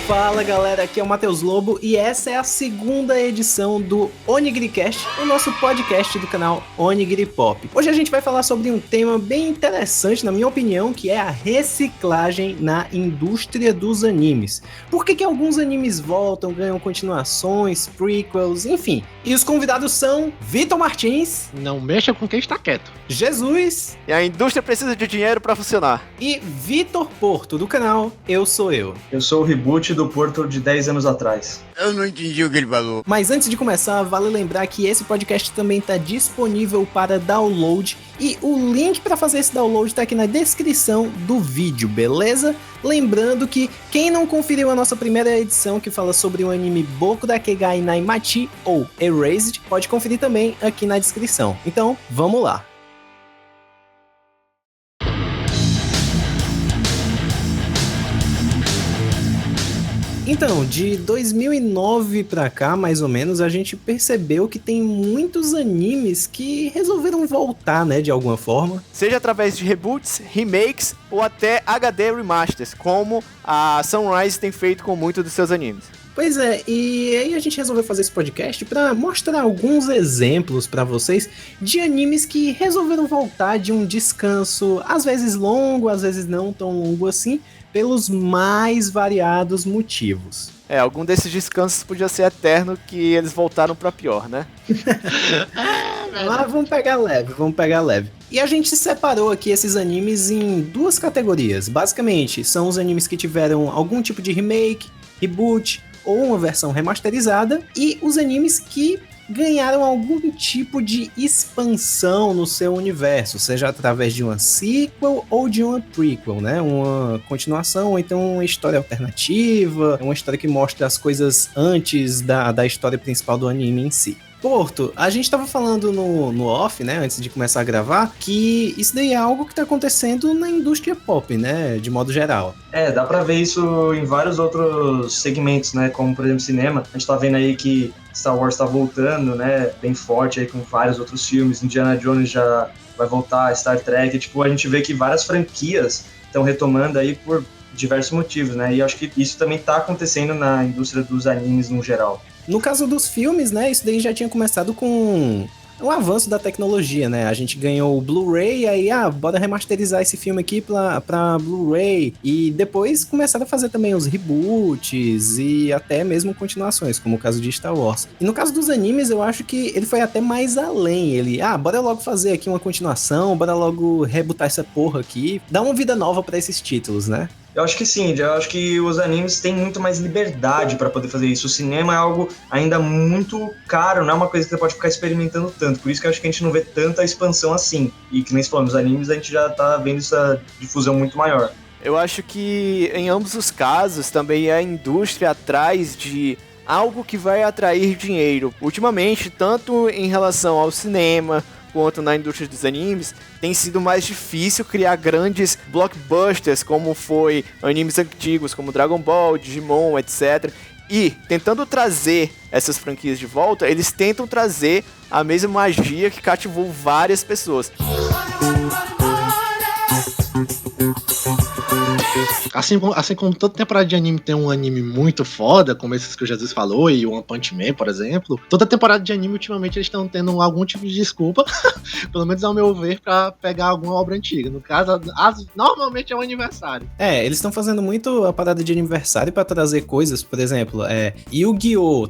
Fala galera, aqui é o Matheus Lobo e essa é a segunda edição do OnigiriCast, o nosso podcast do canal Onigiri Pop. Hoje a gente vai falar sobre um tema bem interessante, na minha opinião, que é a reciclagem na indústria dos animes. Por que alguns animes voltam, ganham continuações, prequels, enfim. E os convidados são Vitor Martins. Não mexa com quem está quieto. Jesus. E a indústria precisa de dinheiro para funcionar. E Vitor Porto, do canal Eu Sou Eu. Eu sou o reboot do Porto de 10 anos atrás. Eu não entendi o que ele falou. Mas antes de começar, vale lembrar que esse podcast também está disponível para download e o link para fazer esse download está aqui na descrição do vídeo, beleza? Lembrando que quem não conferiu a nossa primeira edição que fala sobre o anime Boku Dakegai Naimachi ou Erased, pode conferir também aqui na descrição. Então, vamos lá! Então, de 2009 pra cá, mais ou menos, a gente percebeu que tem muitos animes que resolveram voltar, né, de alguma forma. Seja através de reboots, remakes ou até HD remasters, como a Sunrise tem feito com muitos dos seus animes. Pois é, e aí a gente resolveu fazer esse podcast pra mostrar alguns exemplos pra vocês de animes que resolveram voltar de um descanso, às vezes longo, às vezes não tão longo assim, pelos mais variados motivos. Algum desses descansos podia ser eterno, que eles voltaram pra pior, né? Mas vamos pegar leve. E a gente separou aqui esses animes em duas categorias. Basicamente, são os animes que tiveram algum tipo de remake, reboot ou uma versão remasterizada, e os animes que ganharam algum tipo de expansão no seu universo, seja através de uma sequel ou de uma prequel, né? Uma continuação, ou então uma história alternativa, uma história que mostra as coisas antes da história principal do anime em si. Porto, a gente tava falando no off, né, antes de começar a gravar, que isso daí é algo que tá acontecendo na indústria pop, né, de modo geral. Dá pra ver isso em vários outros segmentos, né, como por exemplo cinema. A gente tá vendo aí que Star Wars tá voltando, né, bem forte aí com vários outros filmes. Indiana Jones já vai voltar, Star Trek, tipo, a gente vê que várias franquias estão retomando aí por diversos motivos, né, e acho que isso também tá acontecendo na indústria dos animes no geral. No caso dos filmes, né, isso daí já tinha começado com o avanço da tecnologia, né? A gente ganhou o Blu-ray, aí, bora remasterizar esse filme aqui pra Blu-ray. E depois começaram a fazer também os reboots e até mesmo continuações, como o caso de Star Wars. E no caso dos animes, eu acho que ele foi até mais além. Ele, bora logo fazer aqui uma continuação, bora logo rebootar essa porra aqui, dar uma vida nova pra esses títulos, né? Eu acho que sim, eu acho que os animes têm muito mais liberdade para poder fazer isso. O cinema é algo ainda muito caro, não é uma coisa que você pode ficar experimentando tanto. Por isso que eu acho que a gente não vê tanta expansão assim. E que nem se falou, nos animes a gente já tá vendo essa difusão muito maior. Eu acho que em ambos os casos também a indústria atrás de algo que vai atrair dinheiro. Ultimamente, tanto em relação ao cinema quanto na indústria dos animes, tem sido mais difícil criar grandes blockbusters, como foi animes antigos, como Dragon Ball, Digimon, etc. E, tentando trazer essas franquias de volta, eles tentam trazer a mesma magia que cativou várias pessoas. Assim como toda temporada de anime tem um anime muito foda, como esses que o Jesus falou, e o One Punch Man, por exemplo, toda temporada de anime, ultimamente, eles estão tendo algum tipo de desculpa, pelo menos ao meu ver, pra pegar alguma obra antiga. No caso, normalmente é um aniversário. Eles estão fazendo muito a parada de aniversário pra trazer coisas, por exemplo, Yu-Gi-Oh!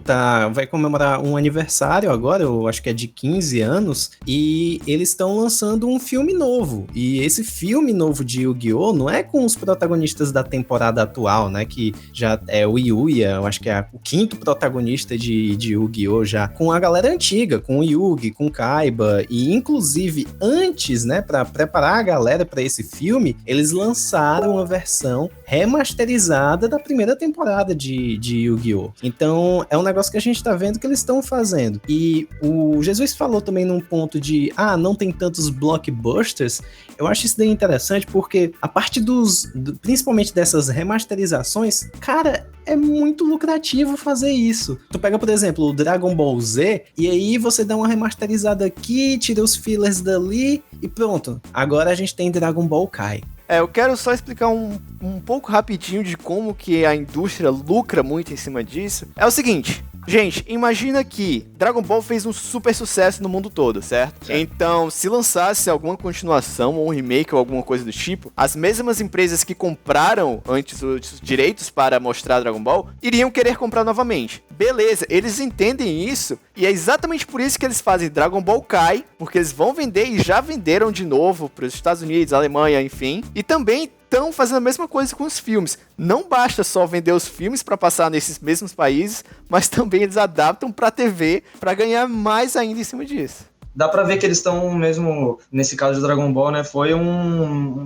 Vai comemorar um aniversário agora, eu acho que é de 15 anos, e eles estão lançando um filme novo. E esse filme novo de Yu-Gi-Oh! Não é com os protagonistas da temporada atual, né, que já é o Yuya, eu acho que é o quinto protagonista de Yu-Gi-Oh! Já, com a galera antiga, com o Yugi, com o Kaiba, e inclusive antes, né, pra preparar a galera pra esse filme, eles lançaram uma versão remasterizada da primeira temporada de Yu-Gi-Oh! Então, é um negócio que a gente tá vendo que eles estão fazendo. E o Jesus falou também num ponto de, não tem tantos blockbusters. Eu acho isso daí interessante porque a parte principalmente dessas remasterizações, cara, é muito lucrativo fazer isso. Tu pega, por exemplo, o Dragon Ball Z, e aí você dá uma remasterizada aqui, tira os fillers dali, e pronto. Agora a gente tem Dragon Ball Kai. Eu quero só explicar um pouco rapidinho de como que a indústria lucra muito em cima disso. É o seguinte, gente, imagina que Dragon Ball fez um super sucesso no mundo todo, certo? Então, se lançasse alguma continuação ou um remake ou alguma coisa do tipo, as mesmas empresas que compraram antes os direitos para mostrar Dragon Ball iriam querer comprar novamente. Beleza, eles entendem isso e é exatamente por isso que eles fazem Dragon Ball Kai, porque eles vão vender e já venderam de novo para os Estados Unidos, Alemanha, enfim. E também estão fazendo a mesma coisa com os filmes. Não basta só vender os filmes para passar nesses mesmos países, mas também eles adaptam para TV para ganhar mais ainda em cima disso. Dá pra ver que eles estão mesmo, nesse caso de Dragon Ball, né, foi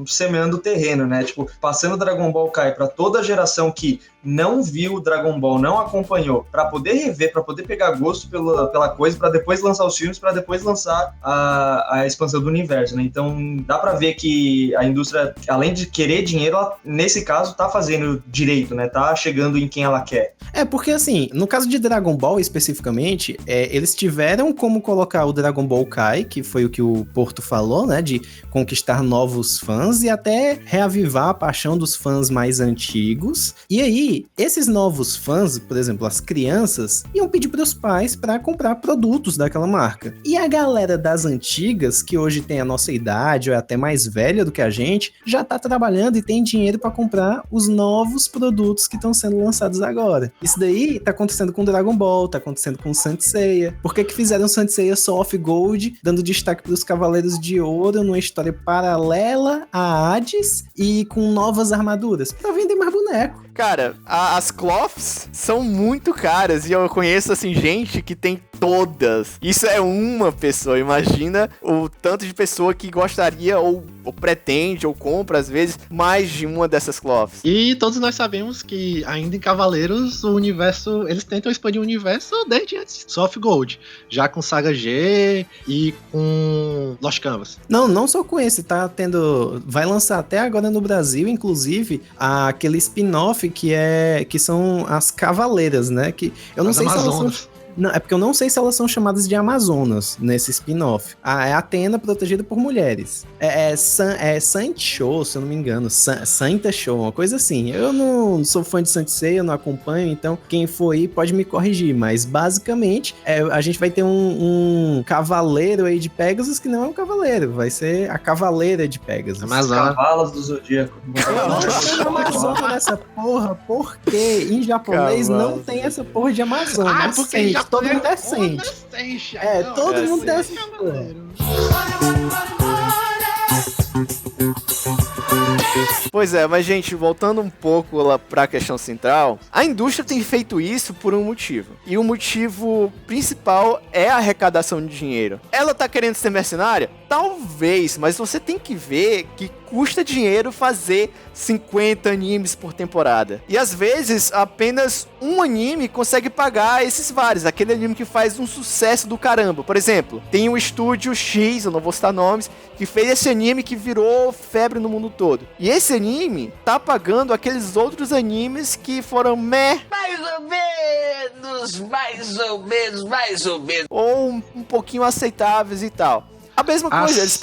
semeando o terreno, né, tipo, passando Dragon Ball Kai pra toda a geração que não viu Dragon Ball, não acompanhou, pra poder rever, pra poder pegar gosto pela coisa, pra depois lançar os filmes, pra depois lançar a expansão do universo, né, então dá pra ver que a indústria, além de querer dinheiro, ela, nesse caso, tá fazendo direito, né, tá chegando em quem ela quer. Porque assim, no caso de Dragon Ball especificamente, eles tiveram como colocar o Dragon Ball Kai, que foi o que o Porto falou, né, de conquistar novos fãs e até reavivar a paixão dos fãs mais antigos. E aí, esses novos fãs, por exemplo, as crianças, iam pedir para os pais para comprar produtos daquela marca. E a galera das antigas, que hoje tem a nossa idade ou é até mais velha do que a gente, já tá trabalhando e tem dinheiro para comprar os novos produtos que estão sendo lançados agora. Isso daí tá acontecendo com Dragon Ball, tá acontecendo com Saint Seiya. Por que fizeram Saint Seiya só off Gold, dando destaque para os Cavaleiros de Ouro numa história paralela a Hades e com novas armaduras? Pra vender mais boneco. Cara, as cloths são muito caras e eu conheço, assim, gente que tem todas. Isso é uma pessoa, imagina o tanto de pessoa que gostaria ou pretende ou compra, às vezes, mais de uma dessas cloths. E todos nós sabemos que ainda em Cavaleiros, o universo, eles tentam expandir o universo desde antes. Soft Gold, já com Saga G e com Lost Canvas. Não só com esse, tá tendo... Vai lançar até agora no Brasil, inclusive, aquele spin-off que são as Cavaleiras, né? Que eu não As sei Amazonas. se elas são... Não, é porque eu não sei se elas são chamadas de Amazonas nesse spin-off. É Atena protegida por mulheres. É Saint Show, se eu não me engano. Saint Show, uma coisa assim. Eu não sou fã de Saint Seiya, eu não acompanho, então quem for aí pode me corrigir. Mas basicamente, a gente vai ter um cavaleiro aí de Pegasus que não é um cavaleiro, vai ser a cavaleira de Pegasus. Amazônia. Cavalos do Zodíaco. Não tem Amazônia nessa porra, porque em japonês não tem essa porra de Amazônia. Porque todo mundo é sente. Todo mundo tem essa porra. Pois é, mas gente, voltando um pouco lá pra questão central, a indústria tem feito isso por um motivo. E o motivo principal é a arrecadação de dinheiro. Ela tá querendo ser mercenária? Talvez, mas você tem que ver que custa dinheiro fazer 50 animes por temporada. E às vezes, apenas um anime consegue pagar esses vários. Aquele anime que faz um sucesso do caramba. Por exemplo, tem um estúdio X, eu não vou citar nomes, que fez esse anime que virou febre no mundo todo. E esse anime tá pagando aqueles outros animes que foram meh. Mais ou menos. Ou um pouquinho aceitáveis e tal. A mesma coisa, eles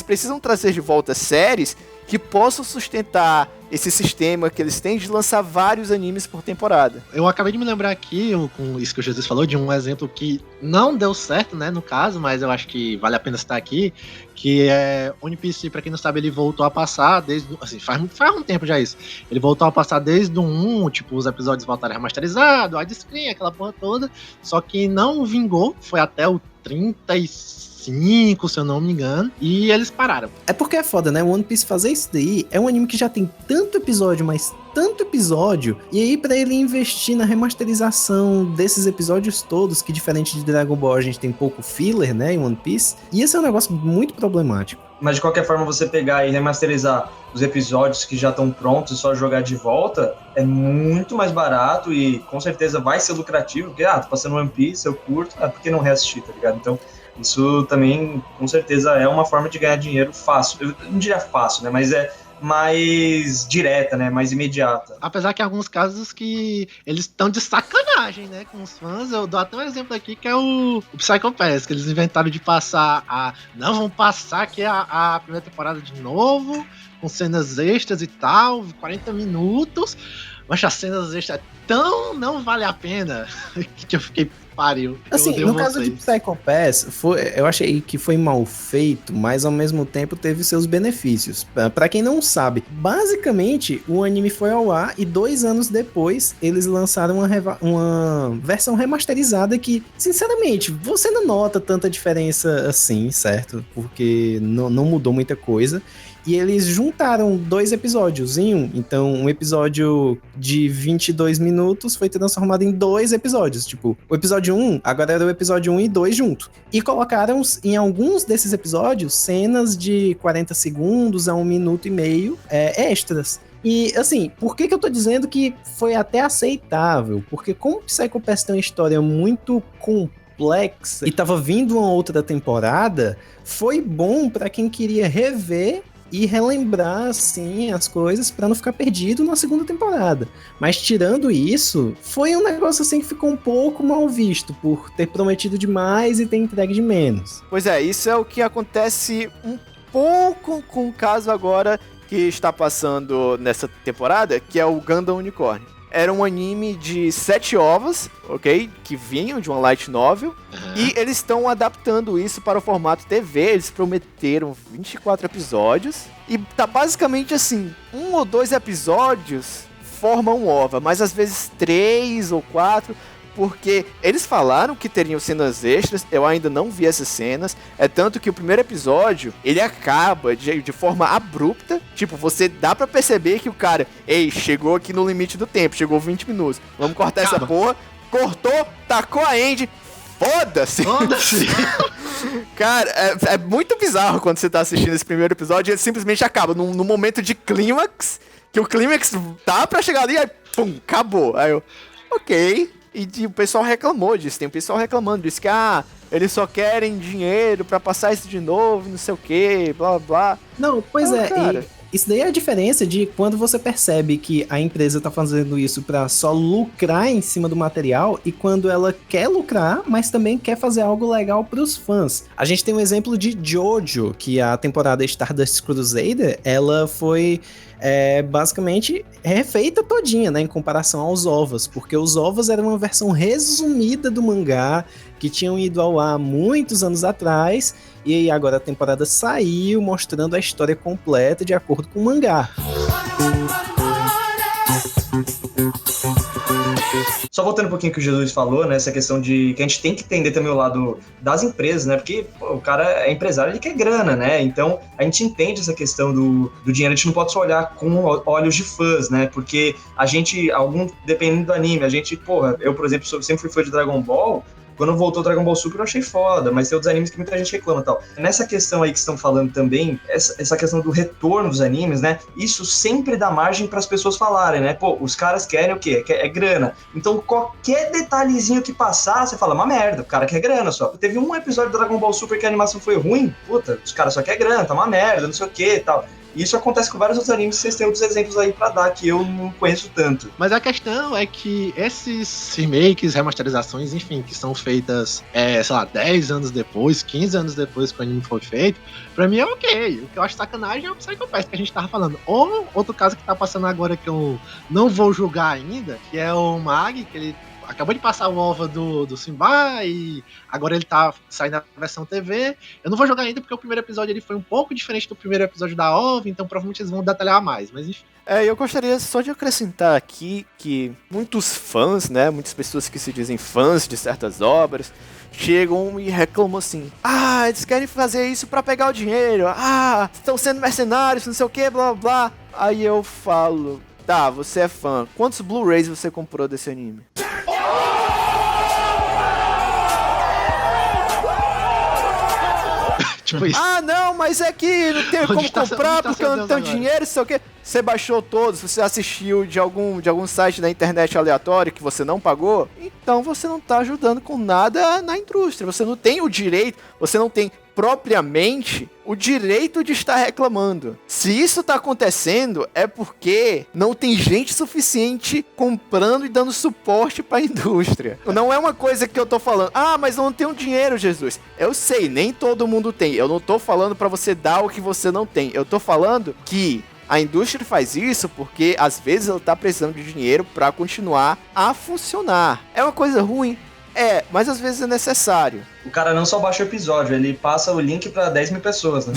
precisam trazer de volta séries que possam sustentar esse sistema que eles têm de lançar vários animes por temporada. Eu acabei de me lembrar aqui, com isso que o Jesus falou, de um exemplo que não deu certo, né, no caso, mas eu acho que vale a pena citar aqui, que é One Piece, pra quem não sabe, ele voltou a passar desde, assim, faz um tempo já isso, ele voltou a passar desde o 1, tipo, os episódios voltaram remasterizados, widescreen, aquela porra toda, só que não vingou, foi até o 35, se eu não me engano, e eles pararam. É porque é foda, né? O One Piece fazer isso daí é um anime que já tem tanto episódio, mas tanto episódio, e aí pra ele investir na remasterização desses episódios todos, que diferente de Dragon Ball a gente tem pouco filler, né, em One Piece, e esse é um negócio muito problemático. Mas de qualquer forma, você pegar e remasterizar os episódios que já estão prontos e só jogar de volta, é muito mais barato e com certeza vai ser lucrativo, porque, tô passando One Piece, eu curto, por que não reassistir, tá ligado? Então, isso também, com certeza, é uma forma de ganhar dinheiro fácil. Eu não diria fácil, né? Mas mais direta, né? Mais imediata. Apesar que em alguns casos que eles estão de sacanagem, né, com os fãs. Eu dou até um exemplo aqui que é o Psycho Pass, que eles inventaram de passar não, vamos passar aqui a primeira temporada de novo, com cenas extras e tal, 40 minutos. Mas as cenas extras tão não vale a pena que eu fiquei pariu. Assim, no caso de Psycho Pass, eu achei que foi mal feito, mas ao mesmo tempo teve seus benefícios. Pra quem não sabe, basicamente o anime foi ao ar e 2 anos depois eles lançaram uma versão remasterizada que, sinceramente, você não nota tanta diferença assim, certo? Porque não mudou muita coisa. E eles juntaram 2 episódios em um. Então, um episódio de 22 minutos foi transformado em 2 episódios. Tipo, o episódio 1 agora era o episódio 1 e 2 junto. E colocaram em alguns desses episódios cenas de 40 segundos a 1 minuto e meio extras. E, assim, por que eu tô dizendo que foi até aceitável? Porque como Psycho Pass tem uma história muito complexa e tava vindo uma outra temporada, foi bom pra quem queria rever e relembrar, assim, as coisas pra não ficar perdido na segunda temporada. Mas tirando isso, foi um negócio assim que ficou um pouco mal visto, por ter prometido demais e ter entregue de menos. Pois é, isso é o que acontece um pouco com o caso agora que está passando nessa temporada, que é o Gundam Unicorn. Era um anime de 7 ovas, ok? Que vinham de uma light novel. E eles estão adaptando isso para o formato TV. Eles prometeram 24 episódios. E tá basicamente assim, 1 ou 2 episódios formam ova. Mas às vezes 3 ou 4... Porque eles falaram que teriam cenas extras, eu ainda não vi essas cenas. É tanto que o primeiro episódio, ele acaba de forma abrupta. Tipo, você dá pra perceber que o cara, chegou aqui no limite do tempo, chegou 20 minutos. Vamos cortar essa porra. Cortou, tacou a end. Foda-se! Cara, é muito bizarro quando você tá assistindo esse primeiro episódio e ele simplesmente acaba num momento de clímax, que o clímax tá pra chegar ali, aí pum, acabou. Aí eu, ok. E o pessoal reclamou disso, tem o pessoal reclamando disso, que eles só querem dinheiro pra passar isso de novo, não sei o que, blá blá. Não, pois cara. Isso daí é a diferença de quando você percebe que a empresa tá fazendo isso pra só lucrar em cima do material e quando ela quer lucrar, mas também quer fazer algo legal pros fãs. A gente tem um exemplo de Jojo, que a temporada Stardust Crusader, ela foi basicamente refeita todinha, né, em comparação aos ovos, porque os ovos eram uma versão resumida do mangá, que tinham ido ao ar muitos anos atrás, e agora a temporada saiu mostrando a história completa de acordo com o mangá. Só voltando um pouquinho que o Jesus falou, né, essa questão de que a gente tem que entender também o lado das empresas, né, porque o cara é empresário, ele quer grana, né, então a gente entende essa questão do dinheiro, a gente não pode só olhar com olhos de fãs, né, porque a gente, dependendo do anime, a gente, eu, por exemplo, sempre fui fã de Dragon Ball. Quando voltou o Dragon Ball Super eu achei foda, mas tem outros animes que muita gente reclama e tal. Nessa questão aí que estão falando também, essa questão do retorno dos animes, né? Isso sempre dá margem para as pessoas falarem, né? Os caras querem o quê? É grana. Então qualquer detalhezinho que passar, você fala, uma merda, o cara quer grana só. Teve um episódio do Dragon Ball Super que a animação foi ruim, os caras só querem grana, tá uma merda, não sei o que e tal. E isso acontece com vários outros animes, vocês têm outros exemplos aí pra dar, que eu não conheço tanto. Mas a questão é que esses remakes, remasterizações, enfim, que são feitas, 10 anos depois, 15 anos depois que o anime foi feito, pra mim é ok. O que eu acho sacanagem é o Psycho Pass que a gente tava falando. Ou outro caso que tá passando agora que eu não vou julgar ainda, que é o Mag, que ele acabou de passar o OVA do Simba e agora ele tá saindo na versão TV. Eu não vou jogar ainda porque o primeiro episódio ele foi um pouco diferente do primeiro episódio da OVA, então provavelmente eles vão detalhar mais, mas enfim. Eu gostaria só de acrescentar aqui que muitos fãs, né, muitas pessoas que se dizem fãs de certas obras, chegam e reclamam assim, eles querem fazer isso pra pegar o dinheiro, estão sendo mercenários, não sei o que, blá blá. Aí eu falo, tá, você é fã, quantos Blu-rays você comprou desse anime? Tipo isso. Não, mas é que não tem como comprar porque eu não tenho dinheiro, sei o quê. Você baixou todos, você assistiu de algum site da internet aleatório que você não pagou, então você não tá ajudando com nada na indústria. Você não tem o direito, você não tem propriamente o direito de estar reclamando. Se isso tá acontecendo, é porque não tem gente suficiente comprando e dando suporte para a indústria. Não é uma coisa que eu tô falando, mas eu não tenho dinheiro, Jesus. Eu sei, nem todo mundo tem. Eu não tô falando para você dar o que você não tem. Eu tô falando que a indústria faz isso porque às vezes ela tá precisando de dinheiro para continuar a funcionar. É uma coisa ruim? Mas às vezes é necessário. O cara não só baixa o episódio, ele passa o link pra 10 mil pessoas, né?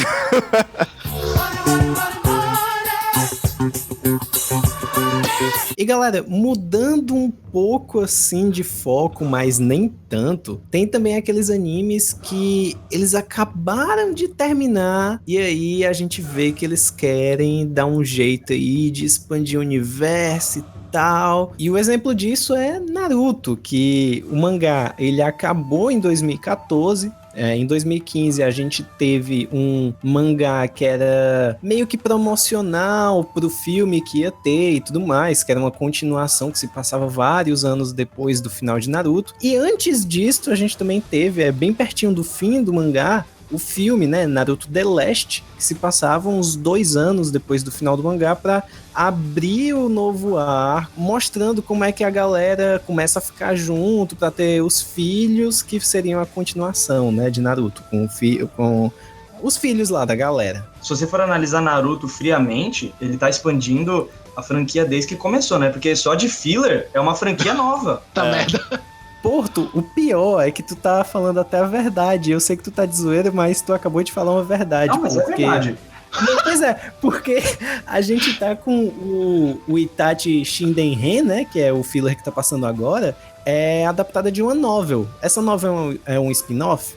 E galera, mudando um pouco assim de foco, mas nem tanto, tem também aqueles animes que eles acabaram de terminar e aí a gente vê que eles querem dar um jeito aí de expandir o universo e tal. E o exemplo disso é Naruto, que o mangá ele acabou em 2014. Em 2015 a gente teve um mangá que era meio que promocional pro filme que ia ter e tudo mais, que era uma continuação que se passava vários anos depois do final de Naruto. E antes disso a gente também teve, bem pertinho do fim do mangá, o filme, né, Naruto The Last, que se passava uns 2 anos depois do final do mangá para abrir o novo arco, mostrando como é que a galera começa a ficar junto para ter os filhos que seriam a continuação, né, de Naruto, com os filhos lá da galera. Se você for analisar Naruto friamente, ele tá expandindo a franquia desde que começou, né? Porque só de filler é uma franquia nova. Merda. Porto, o pior é que tu tá falando até a verdade. Eu sei que tu tá de zoeira, mas tu acabou de falar uma verdade. Não, mas porque... é verdade. Não, pois é, porque a gente tá com o Itachi Shinden-Ren, né, que é o filler que tá passando agora, é adaptada de uma novel. Essa novel é um spin-off?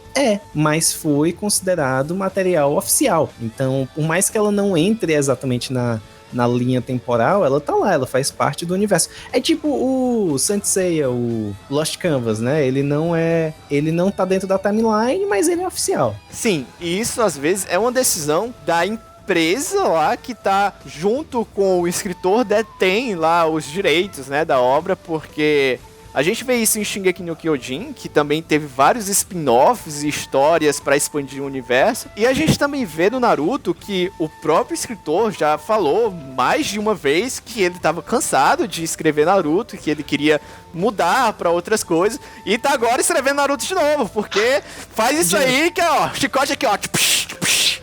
Mas foi considerado material oficial. Então, por mais que ela não entre exatamente na linha temporal, ela tá lá, ela faz parte do universo. É tipo o Saint Seiya, o Lost Canvas, né? Ele não tá dentro da timeline, mas ele é oficial. Sim, e isso às vezes é uma decisão da empresa lá que tá junto com o escritor, detém lá os direitos, né, da obra, porque a gente vê isso em Shingeki no Kyojin, que também teve vários spin-offs e histórias para expandir o universo. E a gente também vê no Naruto que o próprio escritor já falou mais de uma vez que ele estava cansado de escrever Naruto, que ele queria mudar para outras coisas. E tá agora escrevendo Naruto de novo, porque faz isso aí que, ó, chicote aqui, ó.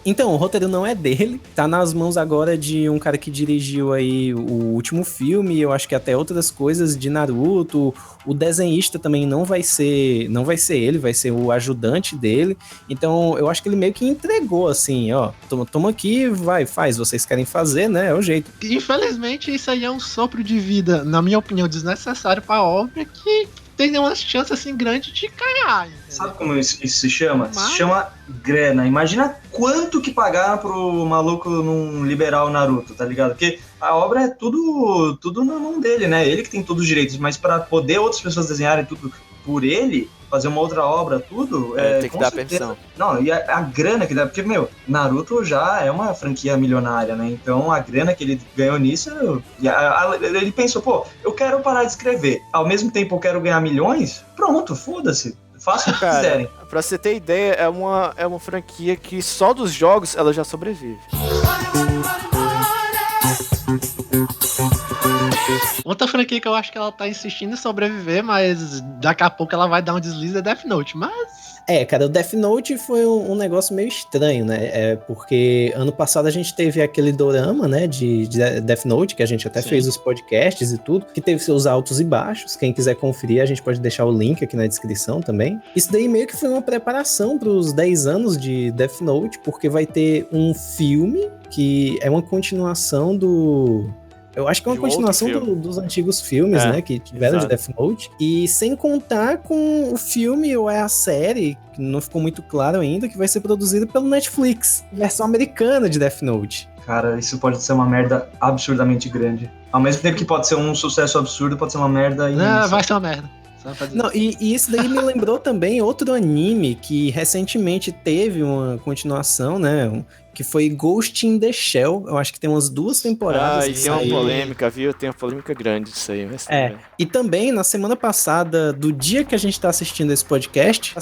Então, o roteiro não é dele, tá nas mãos agora de um cara que dirigiu aí o último filme, eu acho que até outras coisas de Naruto. O desenhista também não vai ser ele, vai ser o ajudante dele. Então, eu acho que ele meio que entregou assim, ó, toma aqui, vai, faz, vocês querem fazer, né? É o jeito. Infelizmente, isso aí é um sopro de vida, na minha opinião, desnecessário pra obra que tem uma chance assim grande de cair. Sabe como isso se chama? Se chama grana. Imagina quanto que pagaram pro maluco não liberar o Naruto, tá ligado? Porque a obra é tudo na mão dele, né? Ele que tem todos os direitos, mas pra poder outras pessoas desenharem tudo por ele, fazer uma outra obra, tudo... tem que dar permissão. Não, e a grana que dá... Porque, Naruto já é uma franquia milionária, né? Então, a grana que ele ganhou nisso... ele pensou, pô, eu quero parar de escrever. Ao mesmo tempo, eu quero ganhar milhões? Pronto, foda-se. Faça o que quiserem. Pra você ter ideia, é uma franquia que só dos jogos ela já sobrevive. Outra franquia que eu acho que ela tá insistindo em sobreviver, mas daqui a pouco ela vai dar um deslize, é Death Note, mas... Cara, o Death Note foi um negócio meio estranho, né? Porque ano passado a gente teve aquele dorama, né, de Death Note, que a gente até fez os podcasts e tudo, que teve seus altos e baixos. Quem quiser conferir, a gente pode deixar o link aqui na descrição também. Isso daí meio que foi uma preparação pros 10 anos de Death Note, porque vai ter um filme que é uma continuação do... Eu acho que é uma continuação dos antigos filmes, né, que tiveram de Death Note. E sem contar com o filme ou a série, que não ficou muito claro ainda, que vai ser produzido pelo Netflix. Versão americana de Death Note. Cara, isso pode ser uma merda absurdamente grande. Ao mesmo tempo que pode ser um sucesso absurdo, pode ser uma merda imensa. Não, vai ser uma merda. Só pra dizer. Não, e isso daí me lembrou também outro anime que recentemente teve uma continuação, né? Que foi Ghost in the Shell. Eu acho que tem umas 2 temporadas. Ah, e que tem uma saíram. polêmica, viu? Tem uma polêmica grande disso aí. Mas tudo bem. E também, na semana passada, do dia que a gente tá assistindo esse podcast,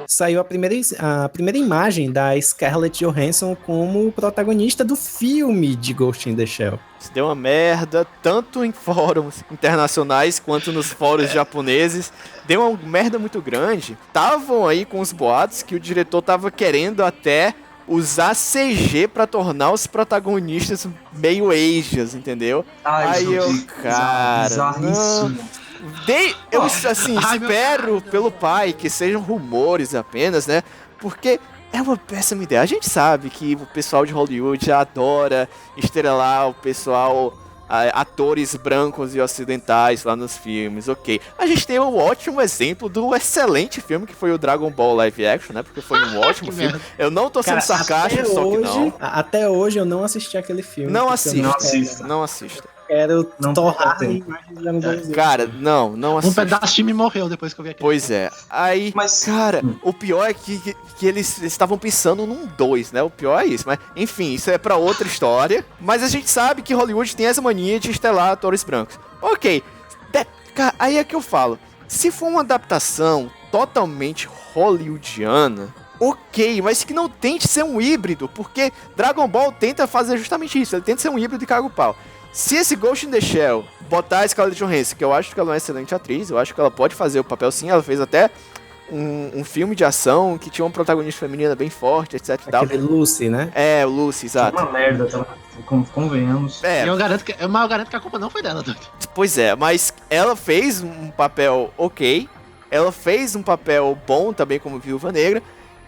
saiu a primeira imagem da Scarlett Johansson como protagonista do filme de Ghost in the Shell. Isso deu uma merda, tanto em fóruns internacionais quanto nos fóruns japoneses. Deu uma merda muito grande. Estavam aí com os boatos que o diretor tava querendo até usar CG pra tornar os protagonistas meio Asians, entendeu? Aí eu, cara, bizarríssimo. eu assim, espero pelo pai que sejam rumores apenas, né? Porque é uma péssima ideia. A gente sabe que o pessoal de Hollywood adora estrelar o pessoal, atores brancos e ocidentais lá nos filmes, ok. A gente tem um ótimo exemplo do excelente filme que foi o Dragon Ball Live Action, né? Porque foi um ótimo filme. merda. Eu não tô sendo sarcástico, só que não. Até hoje eu não assisti aquele filme. Não porque eu assista, não não assista. assista. quero Não torrar tem. imagens de Dragon Ball Z. Cara, não Um assista. pedaço de mim morreu depois que eu vi aquilo. Pois é. Aí, Mas- cara, o pior é que eles estavam pensando num 2, né? O pior é isso. Mas, enfim, isso é pra outra história. Mas a gente sabe que Hollywood tem essa mania de estelar atores brancos. Ok. Cara, aí é que eu falo. Se for uma adaptação totalmente hollywoodiana, ok, mas que não tente ser um híbrido, porque Dragon Ball tenta fazer justamente isso. Ele tenta ser um híbrido e caga o pau. Se esse Ghost in the Shell botar a Scarlett Johansson, que eu acho que ela é uma excelente atriz, eu acho que ela pode fazer o papel sim, ela fez até um filme de ação que tinha uma protagonista feminina bem forte, etc e tal. Aquele Lucy, né? É, o Lucy, exato. Uma merda, tá? Convenhamos. É, E eu garanto que a culpa não foi dela, doido. pois é, mas ela fez um papel ok, ela fez um papel bom também como Viúva Negra,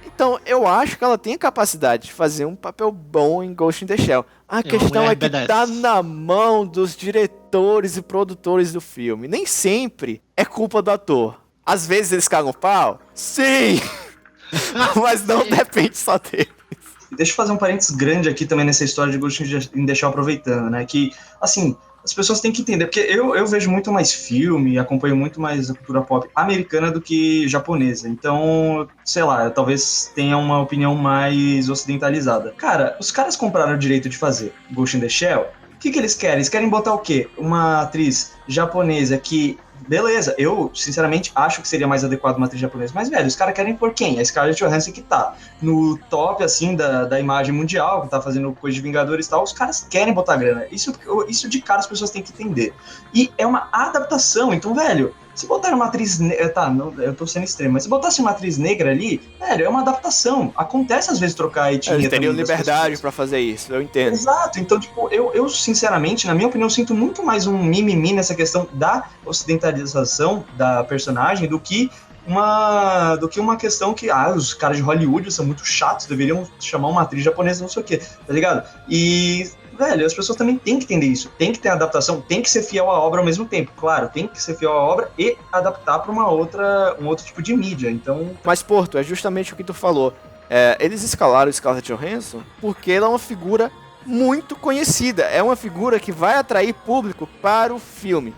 então eu acho que ela tem a capacidade de fazer um papel bom em Ghost in the Shell. A questão mulher é que badass. tá na mão dos diretores e produtores do filme. Nem sempre é culpa do ator. Às vezes eles cagam pau? Sim! Mas não depende só dele. E deixa eu fazer um parênteses grande aqui também nessa história de Ghost in the Shell aproveitando, né? Que, assim, as pessoas têm que entender, porque eu vejo muito mais filme, acompanho muito mais a cultura pop americana do que japonesa. Então, sei lá, eu talvez tenha uma opinião mais ocidentalizada. Cara, os caras compraram o direito de fazer Ghost in the Shell. O que eles querem? Eles querem botar o quê? Uma atriz japonesa que... Beleza, eu sinceramente acho que seria mais adequado uma atriz japonesa, mas velho, os caras querem por quem? A Scarlett Johansson que tá no top, assim, da imagem mundial, que tá fazendo coisa de Vingadores e tal, os caras querem botar grana. Isso de cara as pessoas têm que entender. E é uma adaptação, então, velho, se botar uma atriz negra, tá, não, eu tô sendo extremo, mas se botasse uma atriz negra ali, velho, é uma adaptação. Acontece às vezes trocar a etnia. Eles teriam também das liberdade pessoas. pra fazer isso, eu entendo. Exato, então, tipo, eu sinceramente, na minha opinião, sinto muito mais um mimimi nessa questão da ocidentalização da personagem do que uma questão que, os caras de Hollywood são muito chatos, deveriam chamar uma atriz japonesa, não sei o quê, tá ligado? E, velho, as pessoas também têm que entender isso, tem que ter adaptação, tem que ser fiel à obra ao mesmo tempo, claro, tem que ser fiel à obra e adaptar pra um outro tipo de mídia, então... Mas, Porto, é justamente o que tu falou. Eles escalaram Scarlett Johansson porque ela é uma figura muito conhecida. É uma figura que vai atrair público para o filme.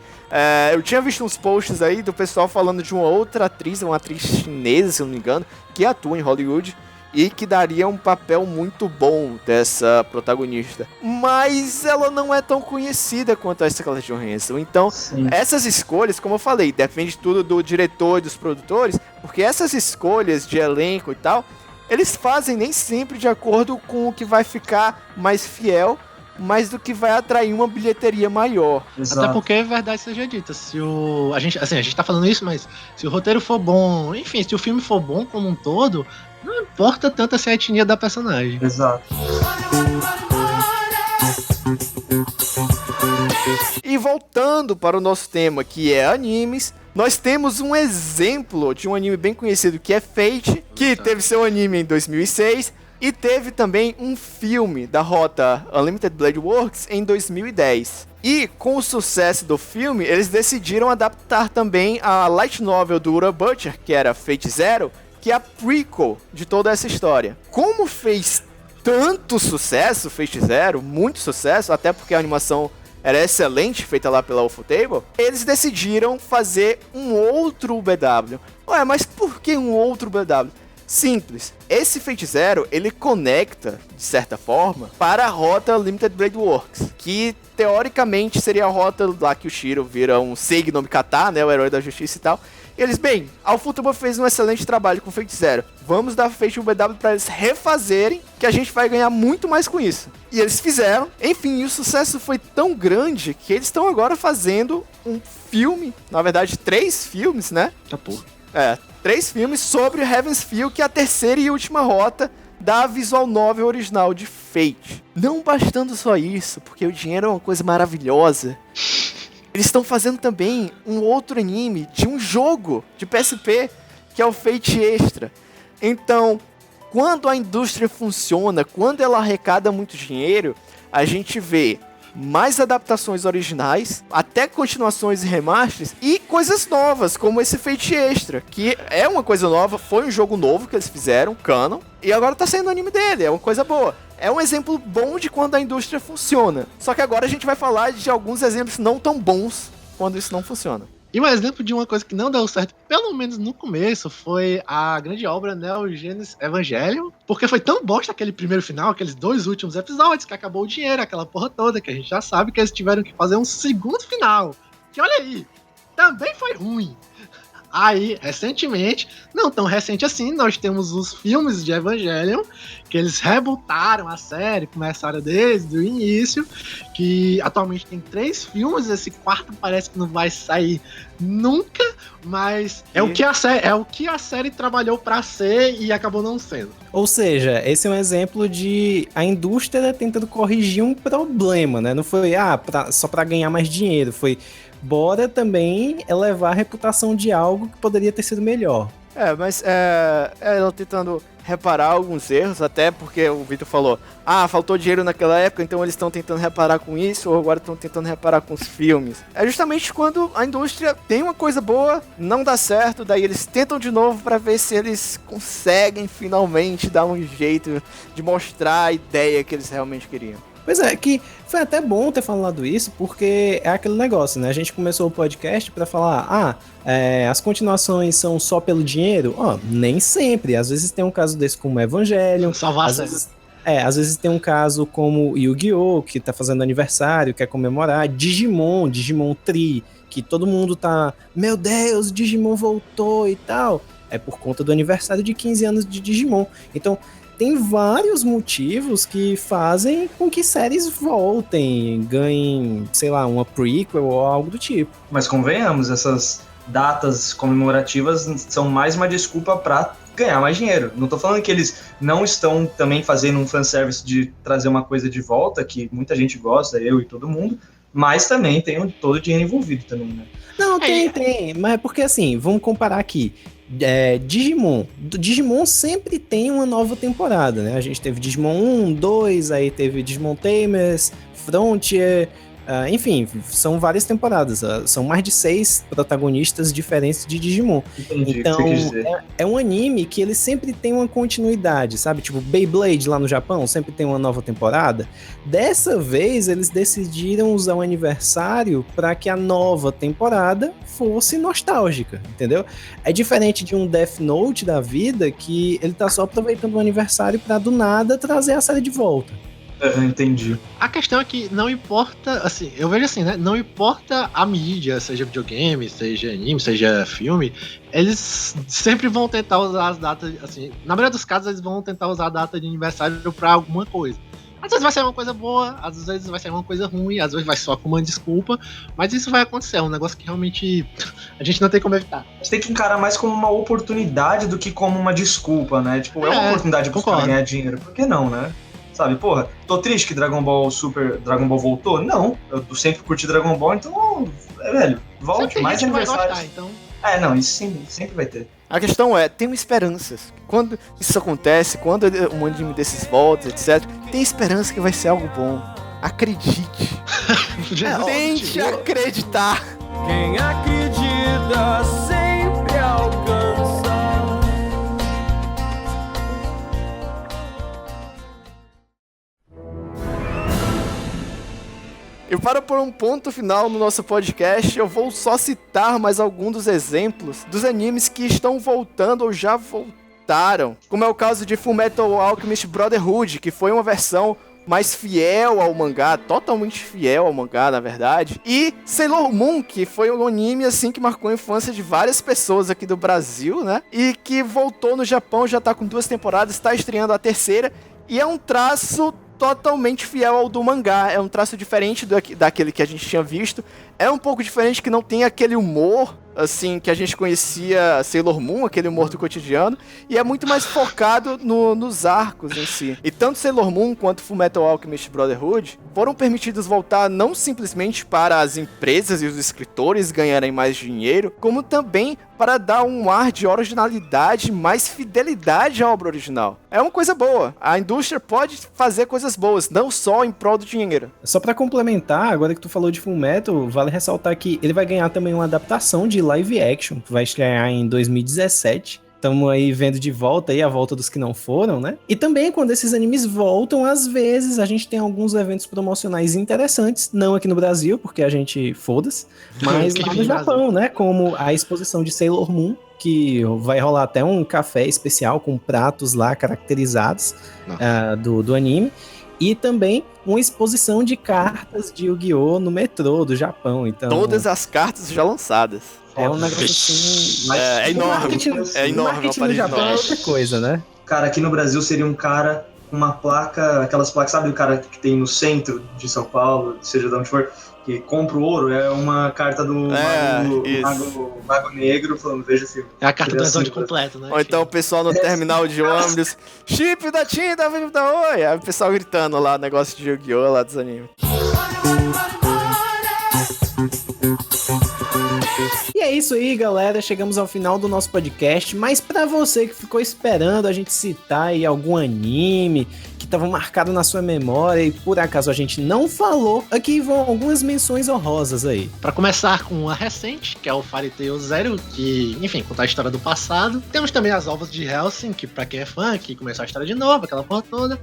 Eu tinha visto uns posts aí do pessoal falando de uma outra atriz, uma atriz chinesa, se eu não me engano, que atua em Hollywood e que daria um papel muito bom dessa protagonista. Mas ela não é tão conhecida quanto a Scarlett Johansson. Então, Sim. essas escolhas, como eu falei, depende tudo do diretor e dos produtores, porque essas escolhas de elenco e tal, eles fazem nem sempre de acordo com o que vai ficar mais fiel, mas do que vai atrair uma bilheteria maior. Exato. Até porque, verdade seja dita, a gente tá falando isso, mas se o roteiro for bom, enfim, se o filme for bom como um todo, não importa tanto essa etnia da personagem. Exato. E voltando para o nosso tema, que é animes, nós temos um exemplo de um anime bem conhecido que é Fate, que teve seu anime em 2006 e teve também um filme da Rota Unlimited Blade Works em 2010. E com o sucesso do filme, eles decidiram adaptar também a light novel do Ura Butcher, que era Fate Zero, que é a prequel de toda essa história. Como fez tanto sucesso Fate Zero, muito sucesso, até porque a animação era excelente, feita lá pela Ufotable, eles decidiram fazer um outro BW. Ué, mas por que um outro BW? Simples. Esse Fate Zero, ele conecta, de certa forma, para a rota Limited Blade Works, que teoricamente seria a rota lá que o Shiro vira um Seigi no Mikata, né, o herói da justiça e tal. E eles, bem, a Ufotable fez um excelente trabalho com o Fate Zero. Vamos dar Fate 1 BW para eles refazerem, que a gente vai ganhar muito mais com isso. E eles fizeram. Enfim, e o sucesso foi tão grande que eles estão agora fazendo um filme, na verdade 3 filmes, né? Tá porra. 3 filmes sobre o Heaven's Feel, que é a terceira e última rota da visual novel original de Fate. Não bastando só isso, porque o dinheiro é uma coisa maravilhosa, eles estão fazendo também um outro anime de um jogo de PSP, que é o Fate Extra. Então, quando a indústria funciona, quando ela arrecada muito dinheiro, a gente vê mais adaptações originais, até continuações e remasters, e coisas novas, como esse Fate Extra, que é uma coisa nova, foi um jogo novo que eles fizeram, canon, e agora tá saindo o anime dele, é uma coisa boa. É um exemplo bom de quando a indústria funciona. Só que agora a gente vai falar de alguns exemplos não tão bons quando isso não funciona. E um exemplo de uma coisa que não deu certo, pelo menos no começo, foi a grande obra Neo Genesis Evangelion, porque foi tão bosta aquele primeiro final, aqueles 2 últimos episódios, que acabou o dinheiro, aquela porra toda, que a gente já sabe que eles tiveram que fazer um segundo final, que olha aí, também foi ruim. Aí, recentemente, não tão recente assim, nós temos os filmes de Evangelion, que eles rebootaram a série, começaram desde o início, que atualmente tem 3 filmes, esse 4º parece que não vai sair nunca, mas é o que a série trabalhou pra ser e acabou não sendo. Ou seja, esse é um exemplo de a indústria tentando corrigir um problema, né? Não foi só pra ganhar mais dinheiro, foi bora também elevar a reputação de algo que poderia ter sido melhor. Mas ela tentando reparar alguns erros, até porque o Vitor falou, faltou dinheiro naquela época, então eles estão tentando reparar com isso, ou agora estão tentando reparar com os filmes. É justamente quando a indústria tem uma coisa boa, não dá certo, daí eles tentam de novo pra ver se eles conseguem finalmente dar um jeito de mostrar a ideia que eles realmente queriam. Pois é, que foi até bom ter falado isso, porque é aquele negócio, né? A gente começou o podcast pra falar, as continuações são só pelo dinheiro? Nem sempre. Às vezes tem um caso desse como Evangelion. Às vezes tem um caso como Yu-Gi-Oh!, que tá fazendo aniversário, quer comemorar. Digimon Tri, que todo mundo tá, meu Deus, Digimon voltou e tal. É por conta do aniversário de 15 anos de Digimon. Então, tem vários motivos que fazem com que séries voltem, ganhem, sei lá, uma prequel ou algo do tipo. Mas convenhamos, essas datas comemorativas são mais uma desculpa pra ganhar mais dinheiro. Não tô falando que eles não estão também fazendo um fanservice de trazer uma coisa de volta, que muita gente gosta, eu e todo mundo, mas também tem todo o dinheiro envolvido também, né? Não, tem, mas é porque assim, vamos comparar aqui. Digimon sempre tem uma nova temporada, né? A gente teve Digimon 1, 2, aí teve Digimon Tamers, Frontier, enfim, são várias temporadas, são mais de 6 protagonistas diferentes de Digimon. Entendi, então o que você quis dizer. é um anime que ele sempre tem uma continuidade, sabe? Tipo Beyblade lá no Japão, sempre tem uma nova temporada. Dessa vez eles decidiram usar o aniversário para que a nova temporada fosse nostálgica, entendeu? É diferente de um Death Note da vida, que ele tá só aproveitando o aniversário para do nada trazer a série de volta. Entendi. A questão é que não importa, assim, eu vejo assim, né? Não importa a mídia, seja videogame, seja anime, seja filme, eles sempre vão tentar usar as datas, assim, na maioria dos casos eles vão tentar usar a data de aniversário pra alguma coisa. Às vezes vai ser uma coisa boa, às vezes vai ser uma coisa ruim, às vezes vai só com uma desculpa, mas isso vai acontecer, é um negócio que realmente a gente não tem como evitar. A gente tem que encarar mais como uma oportunidade do que como uma desculpa, né? Tipo, é uma oportunidade pra você ganhar dinheiro, por que não, né? Sabe, porra, tô triste que Dragon Ball voltou? Não, eu sempre curti Dragon Ball, então, velho, volte, mais aniversários. Então... não, isso sim, sempre vai ter. A questão é, tem esperanças. Quando isso acontece, quando um anime desses volta, etc., tem esperança que vai ser algo bom. Acredite. Tente acreditar. Quem acredita sempre alcança. E para pôr um ponto final no nosso podcast, eu vou só citar mais alguns dos exemplos dos animes que estão voltando ou já voltaram. Como é o caso de Fullmetal Alchemist Brotherhood, que foi uma versão mais fiel ao mangá, totalmente fiel ao mangá, na verdade. E Sailor Moon, que foi um anime, assim, que marcou a infância de várias pessoas aqui do Brasil, né? E que voltou no Japão, já tá com 2 temporadas, está estreando a 3ª. E é um traço totalmente fiel ao do mangá. É um traço diferente daquele que a gente tinha visto. É um pouco diferente, que não tem aquele humor, assim, que a gente conhecia Sailor Moon, aquele humor do cotidiano, e é muito mais focado nos arcos em si. E tanto Sailor Moon quanto Fullmetal Alchemist Brotherhood foram permitidos voltar não simplesmente para as empresas e os escritores ganharem mais dinheiro, como também para dar um ar de originalidade, mais fidelidade à obra original. É uma coisa boa. A indústria pode fazer coisas boas, não só em prol do dinheiro. Só pra complementar, agora que tu falou de Fullmetal, vale ressaltar que ele vai ganhar também uma adaptação de live action, que vai estrear em 2017. Estamos aí vendo de volta aí a volta dos que não foram, né? E também quando esses animes voltam, às vezes a gente tem alguns eventos promocionais interessantes, não aqui no Brasil, porque a gente foda-se, mas lá no Japão, né? Como a exposição de Sailor Moon, que vai rolar até um café especial com pratos lá caracterizados do anime. E também uma exposição de cartas de Yu-Gi-Oh! No metrô do Japão. Então, todas as cartas já lançadas. É um negócio assim... É enorme. É enorme. O marketing no Japão é outra coisa, né? Cara, aqui no Brasil seria um cara com uma placa, aquelas placas, sabe o cara que tem no centro de São Paulo, seja de onde for, que compra o ouro, é uma carta do Mago Negro falando, veja o filme. É a carta do assim, episódio completo, né? Ou então o pessoal no terminal de ônibus, chip da tinta, vivo da oi. Aí o pessoal gritando lá, negócio de Yu-Gi-Oh! Lá dos animes. E é isso aí, galera. Chegamos ao final do nosso podcast. Mas pra você que ficou esperando a gente citar aí algum anime que estava marcado na sua memória e por acaso a gente não falou, aqui vão algumas menções honrosas aí. Pra começar com uma recente, que é o Fairy Tail Zero, que, enfim, conta a história do passado. Temos também as Ovas de Hellsing, que pra quem é fã, que começou a história de novo, aquela porra toda.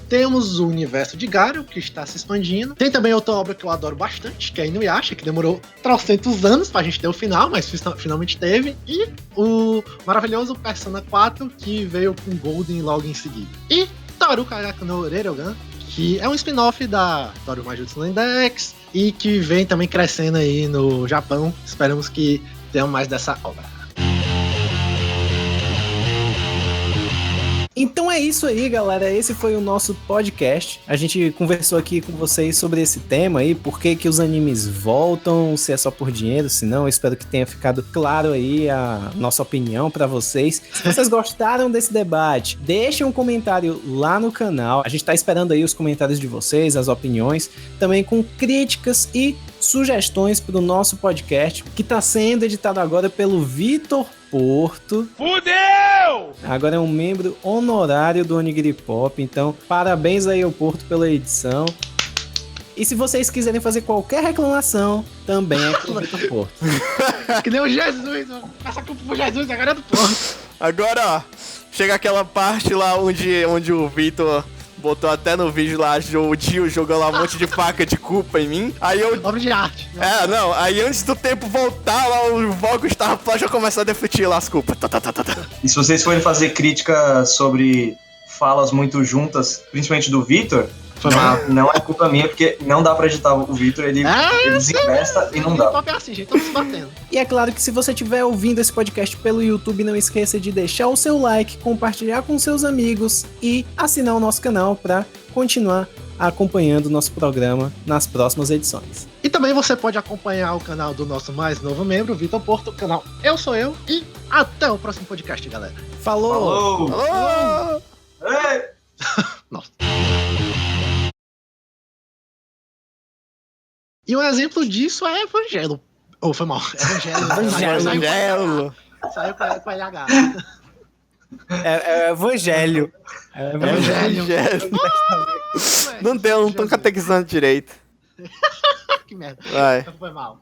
Temos o universo de Gario, que está se expandindo. Tem também outra obra que eu adoro bastante, que é Inuyasha, que demorou 300 anos pra gente ter o final, mas finalmente teve. E o maravilhoso Persona 4, que veio com Golden logo em seguida. E Toru Kagako no Rerogan, que é um spin-off da Toru Majutsu no Index e que vem também crescendo aí no Japão. Esperamos que tenham mais dessa obra. Então é isso aí, galera. Esse foi o nosso podcast. A gente conversou aqui com vocês sobre esse tema aí, por que os animes voltam, se é só por dinheiro, se não. Eu espero que tenha ficado claro aí a nossa opinião pra vocês. Se vocês gostaram desse debate, deixem um comentário lá no canal. A gente tá esperando aí os comentários de vocês, as opiniões, também com críticas e sugestões pro nosso podcast, que tá sendo editado agora pelo Vitor Porto. Fudeu! Agora é um membro honorário do Onigiri Pop, então parabéns aí ao Porto pela edição. E se vocês quiserem fazer qualquer reclamação, também é com o Vitor Porto. Que nem o Jesus, passa culpa pro Jesus, agora é do Porto. Agora, ó, chega aquela parte lá onde o Vitor botou até no vídeo lá, o Dio jogou lá um monte de faca de culpa em mim. Aí eu... Obra de arte. Não, aí antes do tempo voltar lá, o Vogue Star Plus já começou a defletir lá as culpas. E se vocês forem fazer crítica sobre falas muito juntas, principalmente do Vitor, não é culpa minha, porque não dá pra editar o Vitor, ele desinvesta e não dá. Pop é assim, gente, estamos se batendo. E é claro que se você estiver ouvindo esse podcast pelo YouTube, não esqueça de deixar o seu like, compartilhar com seus amigos e assinar o nosso canal para continuar acompanhando o nosso programa nas próximas edições. E também você pode acompanhar o canal do nosso mais novo membro, Vitor Porto, o canal Eu Sou Eu, e até o próximo podcast, galera. Falou! Falou! Alô! Ei! Nossa. E um exemplo disso é Evangelho. Ou foi mal. Evangelho. Saiu com LH. É Evangelho. Evangelho. Não deu, não tô catequizando direito. Que merda. Vai. Foi mal.